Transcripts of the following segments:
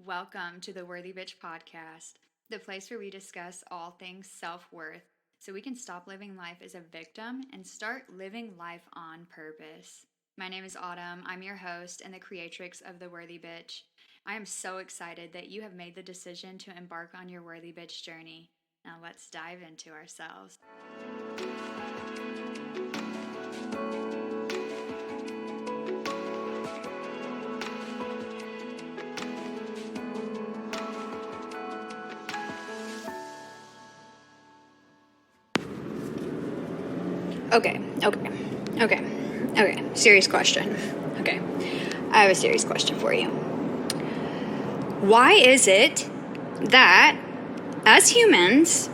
Welcome to the Worthy Bitch podcast, the place where we discuss all things self-worth so we can stop living life as a victim and start living life on purpose. My name is Autumn. I'm your host and the creatrix of the Worthy Bitch. I am so excited that you have made the decision to embark on your Worthy Bitch journey. Now let's dive into ourselves. Okay. Serious question. Okay. I have a serious question for you. Why is it that as humans,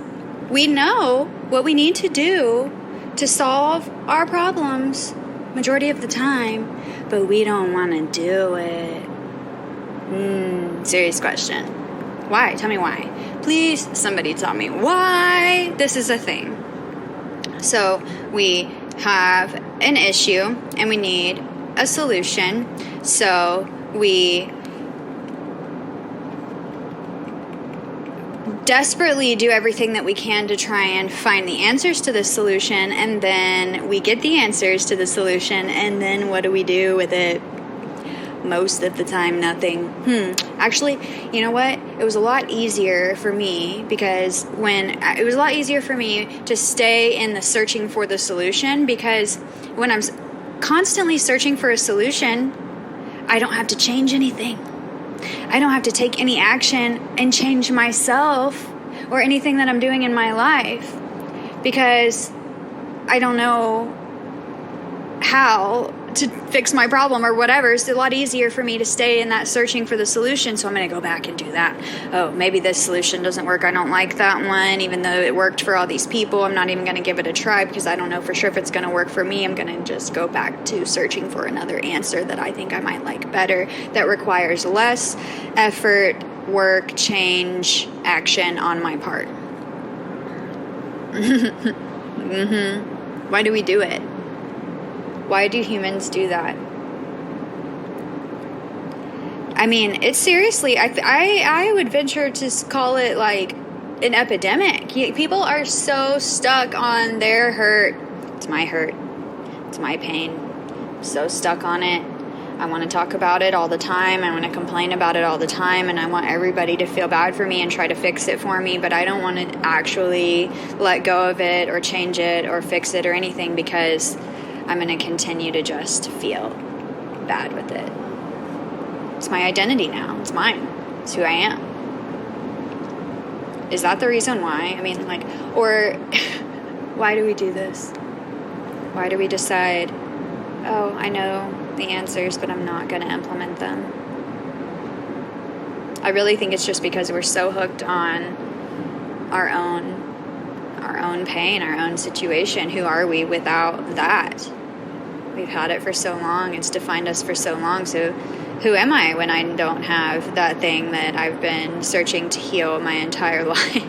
we know what we need to do to solve our problems majority of the time, but we don't want to do it? Serious question. Why? Tell me why. Please, somebody tell me why this is a thing. So we have an issue and we need a solution. So we desperately do everything that we can to try and find the answers to the solution, and then we get the answers to the solution, and then what do we do with it? Most of the time, nothing. Actually, you know what? It was a lot easier for me because it was a lot easier for me to stay in the searching for the solution, because when I'm constantly searching for a solution, I don't have to change anything. I don't have to take any action and change myself or anything that I'm doing in my life, because I don't know how to fix my problem or whatever. It's a lot easier for me to stay in that searching for the solution, so I'm going to go back and do that. Oh, maybe this solution doesn't work. I don't like that one, even though it worked for all these people. I'm not even going to give it a try because I don't know for sure if it's going to work for me. I'm going to just go back to searching for another answer that I think I might like better, that requires less effort, work, change, action on my part. Why do we do it? Why do humans do that? I mean, it's seriously, I would venture to call it like an epidemic. People are so stuck on their hurt. It's my hurt. It's my pain. I'm so stuck on it. I want to talk about it all the time. I want to complain about it all the time. And I want everybody to feel bad for me and try to fix it for me. But I don't want to actually let go of it or change it or fix it or anything, because I'm going to continue to just feel bad with it. It's my identity now. It's mine. It's who I am. Is that the reason why? I mean, or why do we do this? Why do we decide, oh, I know the answers, but I'm not going to implement them? I really think it's just because we're so hooked on our own pain, our own situation. Who are we without that? We've had it for so long. It's defined us for so long. So who am I when I don't have that thing that I've been searching to heal my entire life?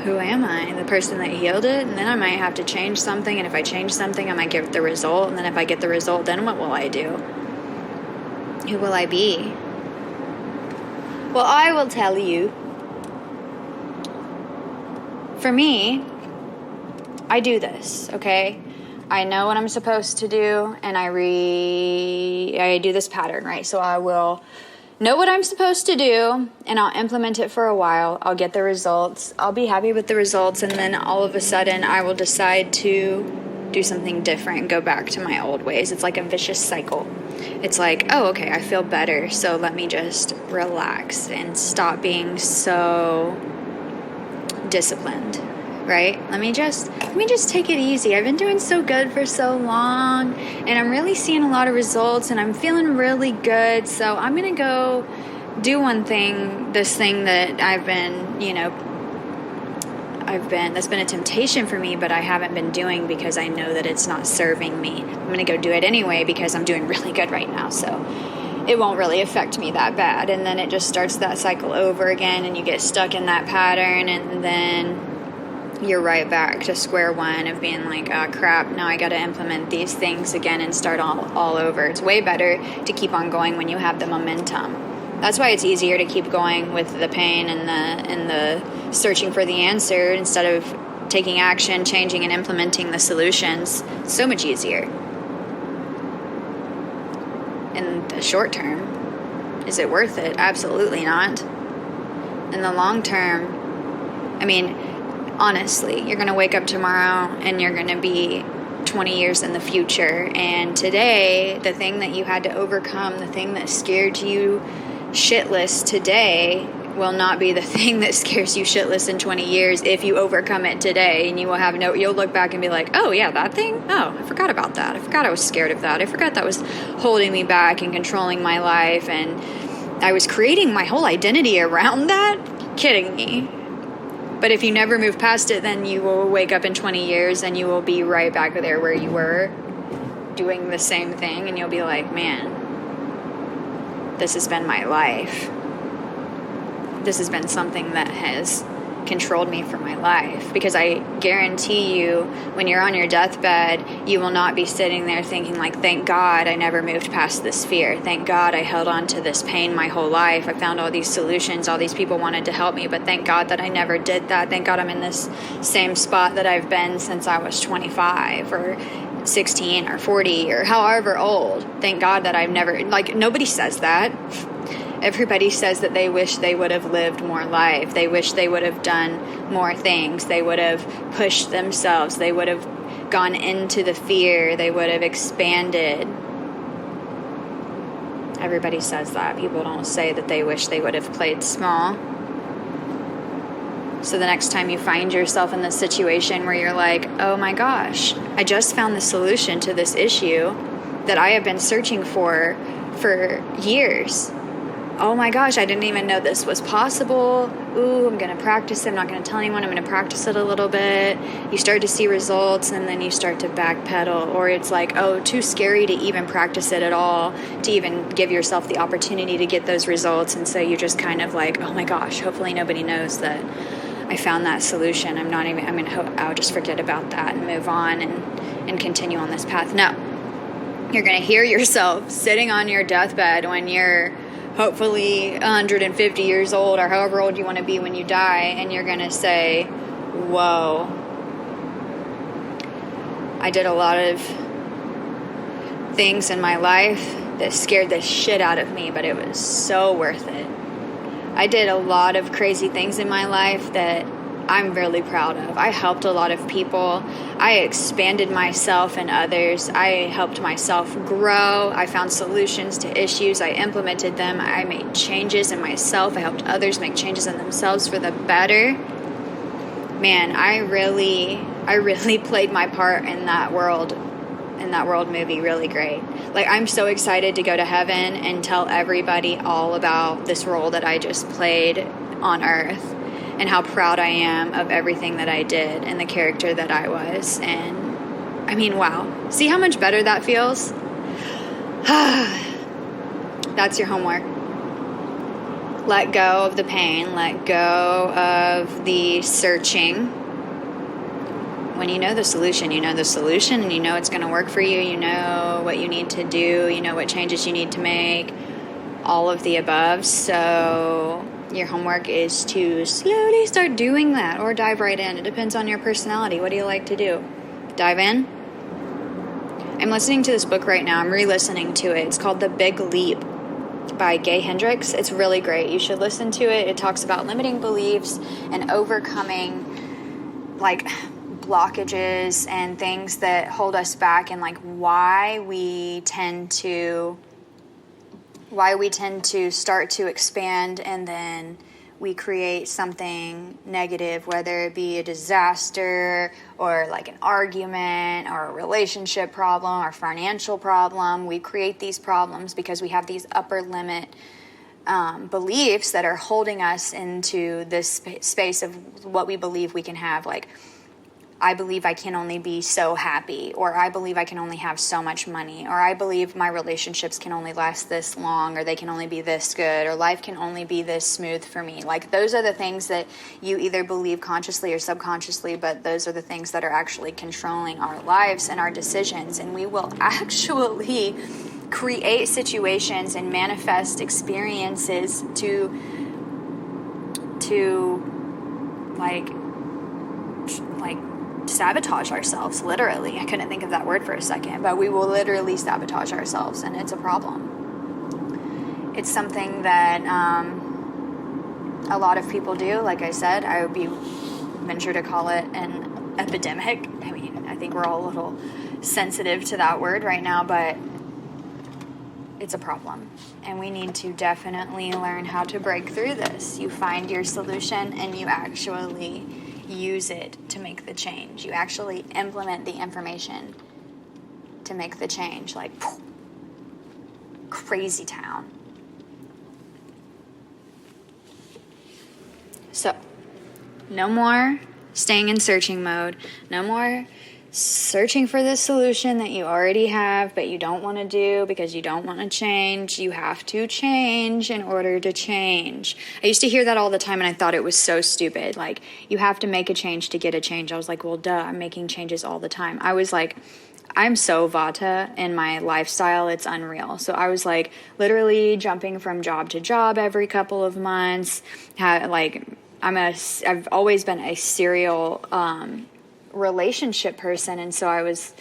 Who am I? The person that healed it? And then I might have to change something. And if I change something, I might get the result. And then if I get the result, then what will I do? Who will I be? Well, I will tell you. For me, I do this, okay? I know what I'm supposed to do, and I do this pattern, right? So I will know what I'm supposed to do, and I'll implement it for a while. I'll get the results. I'll be happy with the results, and then all of a sudden I will decide to do something different and go back to my old ways. It's like a vicious cycle. It's like, oh, okay, I feel better, so let me just relax and stop being so disciplined, right? Let me just take it easy. I've been doing so good for so long, and I'm really seeing a lot of results, and I'm feeling really good, so I'm gonna go do this thing that that's been a temptation for me, but I haven't been doing because I know that it's not serving me. I'm gonna go do it anyway because I'm doing really good right now, so it won't really affect me that bad. And then it just starts that cycle over again, and you get stuck in that pattern, and then you're right back to square one of being like, oh crap, now I got to implement these things again and start all over. It's way better to keep on going when you have the momentum. That's why it's easier to keep going with the pain and the searching for the answer instead of taking action, changing, and implementing the solutions. It's so much easier. In the short term, is it worth it? Absolutely not. In the long term, I mean, honestly, you're going to wake up tomorrow and you're going to be 20 years in the future. And today, the thing that you had to overcome, the thing that scared you shitless today will not be the thing that scares you shitless in 20 years if you overcome it today. And you will have you'll look back and be like, oh yeah, that thing? Oh, I forgot about that. I forgot I was scared of that. I forgot that was holding me back and controlling my life. And I was creating my whole identity around that? Kidding me. But if you never move past it, then you will wake up in 20 years and you will be right back there where you were doing the same thing. And you'll be like, man, this has been my life. This has been something that has controlled me for my life. Because I guarantee you, when you're on your deathbed, you will not be sitting there thinking like, thank God I never moved past this fear. Thank God I held on to this pain my whole life. I found all these solutions. All these people wanted to help me, but thank God that I never did that. Thank God I'm in this same spot that I've been since I was 25 or 16 or 40 or however old. Thank God that I've never, like, nobody says that. Everybody says that they wish they would have lived more life. They wish they would have done more things. They would have pushed themselves. They would have gone into the fear. They would have expanded. Everybody says that. People don't say that they wish they would have played small. So the next time you find yourself in this situation where you're like, oh my gosh, I just found the solution to this issue that I have been searching for years. Oh my gosh, I didn't even know this was possible. Ooh, I'm going to practice it. I'm not going to tell anyone. I'm going to practice it a little bit. You start to see results and then you start to backpedal. Or it's like, oh, too scary to even practice it at all, to even give yourself the opportunity to get those results. And so you're just kind of like, oh my gosh, hopefully nobody knows that I found that solution. I'll just forget about that and move on and continue on this path. No, you're going to hear yourself sitting on your deathbed when you're hopefully 150 years old or however old you want to be when you die, and you're going to say, whoa, I did a lot of things in my life that scared the shit out of me, but it was so worth it. I did a lot of crazy things in my life that I'm really proud of. I helped a lot of people. I expanded myself and others. I helped myself grow. I found solutions to issues. I implemented them. I made changes in myself. I helped others make changes in themselves for the better. Man, I really played my part in that world movie really great. Like, I'm so excited to go to heaven and tell everybody all about this role that I just played on earth, and how proud I am of everything that I did and the character that I was. And I mean, wow. See how much better that feels? That's your homework. Let go of the pain. Let go of the searching. When you know the solution, you know the solution, and you know it's going to work for you. You know what you need to do. You know what changes you need to make. All of the above. So your homework is to slowly start doing that, or dive right in. It depends on your personality. What do you like to do? Dive in? I'm listening to this book right now. I'm re-listening to it. It's called The Big Leap by Gay Hendricks. It's really great. You should listen to it. It talks about limiting beliefs and overcoming, like, blockages and things that hold us back, and like why we tend to start to expand and then we create something negative, whether it be a disaster or like an argument or a relationship problem or financial problem. We create these problems because we have these upper limit beliefs that are holding us into this space of what we believe we can have. Like, I believe I can only be so happy, or I believe I can only have so much money, or I believe my relationships can only last this long, or they can only be this good, or life can only be this smooth for me. Like, those are the things that you either believe consciously or subconsciously, but those are the things that are actually controlling our lives and our decisions. And we will actually create situations and manifest experiences to like sabotage ourselves, literally. I couldn't think of that word for a second, but we will literally sabotage ourselves, and it's a problem. It's something that a lot of people do. Like I said, I would venture to call it an epidemic. I mean, I think we're all a little sensitive to that word right now, but it's a problem, and we need to definitely learn how to break through this. You find your solution and you actually use it to make the change. You actually implement the information to make the change. Like, crazy town. So, no more staying in searching mode. No more searching for the solution that you already have, but you don't want to do because you don't want to change. You have to change in order to change. I used to hear that all the time, and I thought it was so stupid. Like, you have to make a change to get a change. I was like, well, duh, I'm making changes all the time. I was like, I'm so Vata in my lifestyle, it's unreal. So I was like literally jumping from job to job every couple of months. I've always been a serial relationship person, and so I was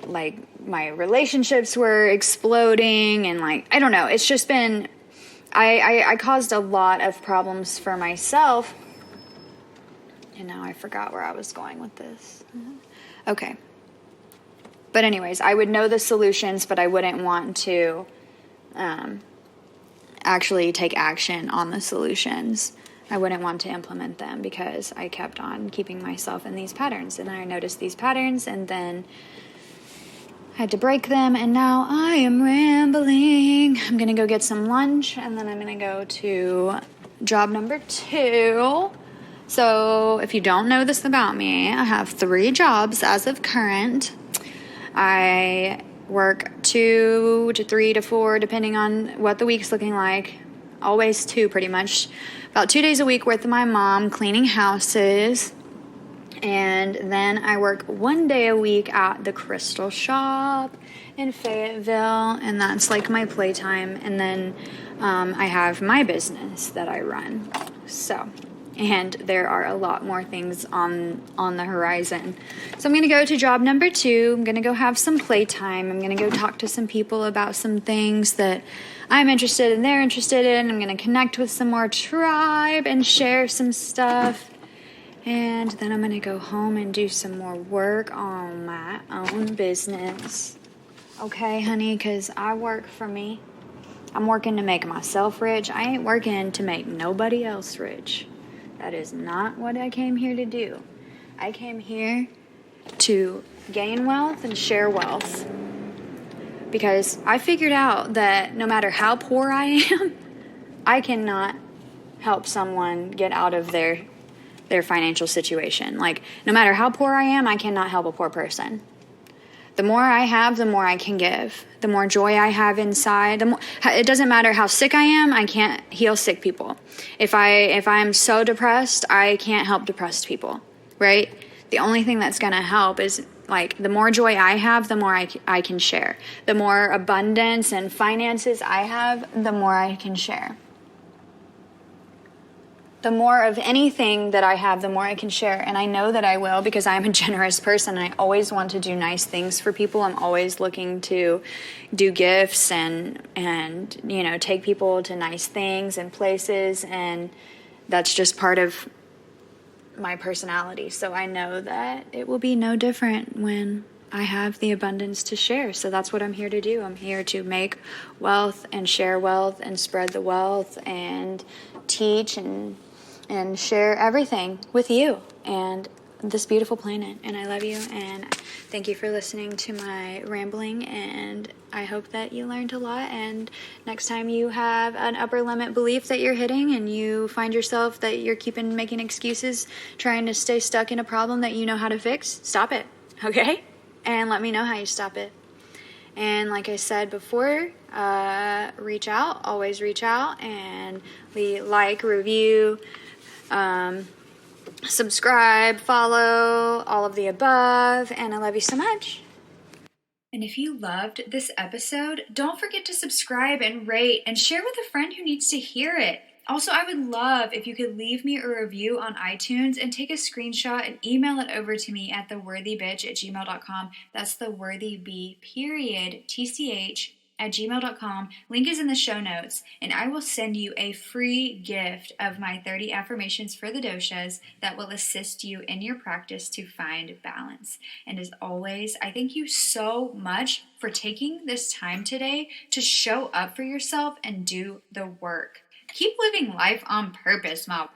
like, my relationships were exploding, and like, I don't know, it's just been, I caused a lot of problems for myself, and now I forgot where I was going with this. Okay. But anyways, I would know the solutions, but I wouldn't want to actually take action on the solutions. I wouldn't want to implement them because I kept on keeping myself in these patterns. And I noticed these patterns, and then I had to break them, and now I am rambling. I'm going to go get some lunch, and then I'm going to go to job number 2. So if you don't know this about me, I have 3 jobs as of current. I work 2 to 3 to 4, depending on what the week's looking like. Always 2, pretty much. About 2 days a week with my mom cleaning houses. And then I work 1 day a week at the Crystal Shop in Fayetteville. And that's like my playtime. And then I have my business that I run. So, and there are a lot more things on the horizon. So I'm going to go to job number 2. I'm going to go have some playtime. I'm going to go talk to some people about some things that I'm interested in, they're interested in. I'm going to connect with some more tribe and share some stuff. And then I'm going to go home and do some more work on my own business. Okay, honey, because I work for me. I'm working to make myself rich. I ain't working to make nobody else rich. That is not what I came here to do. I came here to gain wealth and share wealth. Because I figured out that no matter how poor I am, I cannot help someone get out of their financial situation. Like, no matter how poor I am, I cannot help a poor person. The more I have, the more I can give. The more joy I have inside, the more, it doesn't matter how sick I am, I can't heal sick people. If I'm so depressed, I can't help depressed people, right? The only thing that's going to help is, like, the more joy I have, the more I can share. The more abundance and finances I have, the more I can share. The more of anything that I have, the more I can share. And I know that I will, because I'm a generous person. I always want to do nice things for people. I'm always looking to do gifts and you know, take people to nice things and places. And that's just part of my personality. So I know that it will be no different when I have the abundance to share. So that's what I'm here to do. I'm here to make wealth and share wealth and spread the wealth and teach and share everything with you and this beautiful planet. And I love you, and thank you for listening to my rambling, and I hope that you learned a lot. And next time you have an upper limit belief that you're hitting and you find yourself that you're making excuses trying to stay stuck in a problem that you know how to fix, stop it, okay? And let me know how you stop it. And like I said before, reach out, always reach out, and like, review, subscribe, follow, all of the above, and I love you so much. And if you loved this episode, don't forget to subscribe and rate and share with a friend who needs to hear it. Also, I would love if you could leave me a review on iTunes and take a screenshot and email it over to me at theworthybitch@gmail.com. That's theworthyb, period, TCH, at gmail.com. Link is in the show notes, and I will send you a free gift of my 30 affirmations for the doshas that will assist you in your practice to find balance. And as always, I thank you so much for taking this time today to show up for yourself and do the work. Keep living life on purpose, Ma.